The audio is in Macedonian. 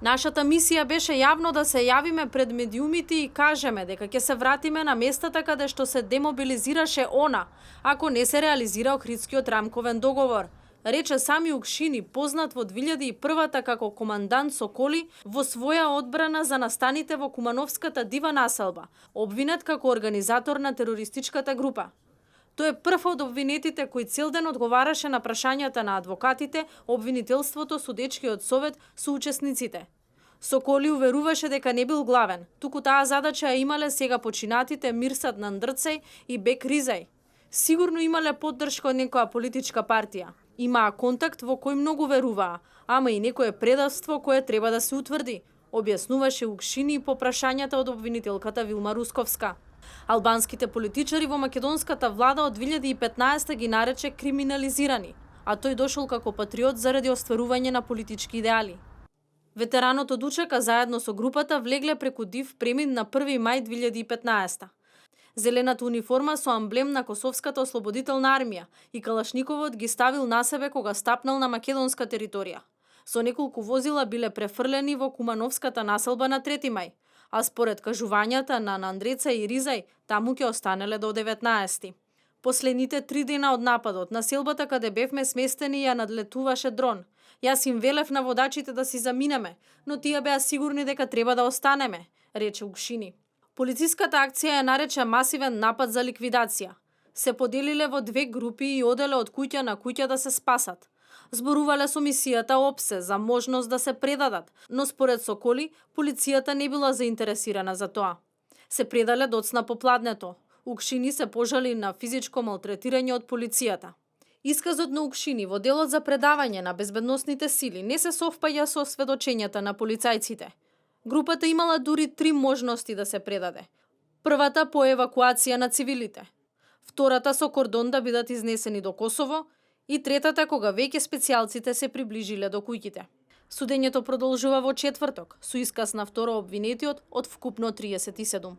Нашата мисија беше јавно да се јавиме пред медиумите и кажеме дека ќе се вратиме на местата каде што се демобилизираше она, ако не се реализира Охридскиот рамковен договор, рече Сами Укшини, познат во 2001 како командант Соколи, во своја одбрана за настаните во Кумановската дива населба, обвинет како организатор на терористичката група. Тој е прв од обвинетите кој цел ден одговараше на прашањата на адвокатите, обвинителството, судечкиот совет, соучесниците. Соколи уверуваше дека не бил главен, туку таа задача ја имале сега починатите Мирсат Нандрцеј и Бек Ризај. Сигурно имале поддршка од некоја политичка партија. Имаа контакт во кој многу веруваа, ама и некое предавство кое треба да се утврди, објаснуваше Укшини по прашањата од обвинителката Вилма Русковска. Албанските политичари во македонската влада од 2015 ги нарече криминализирани, а тој дошол како патриот заради остварување на политички идеали. Ветеранот од УЧК заедно со групата влегле преку див премин на 1 мај 2015. Зелената униформа со амблем на Косовската ослободителна армија и калашниковот ги ставил на себе кога стапнал на македонска територија. Со неколку возила биле префрлени во Кумановската населба на 3 мај, а според кажувањата на Нандреца и Ризај, таму ќе останеле до 19. Последните 3 дена од нападот, населбата каде бевме сместени ја надлетуваше дрон. Јас им велев на водачите да си заминеме, но тие беа сигурни дека треба да останеме, рече Укшини. Полициската акција ја нарече масивен напад за ликвидација. Се поделиле во 2 групи и оделе од куќа на куќа да се спасат. Зборувале со мисијата ОПСЕ за можност да се предадат, но според Соколи, полицијата не била заинтересирана за тоа. Се предале доцна попладнето. Укшини се пожали на физичко малтретирање од полицијата. Исказот на Укшини во делот за предавање на безбедносните сили не се совпаѓа со сведочењата на полицајците. Групата имала дури 3 можности да се предаде. Првата по евакуација на цивилите, втората со кордон да бидат изнесени до Косово и третата кога веќе специјалците се приближиле до куќите. Судењето продолжува во четврток со исказ на второ обвинетиот од вкупно 37.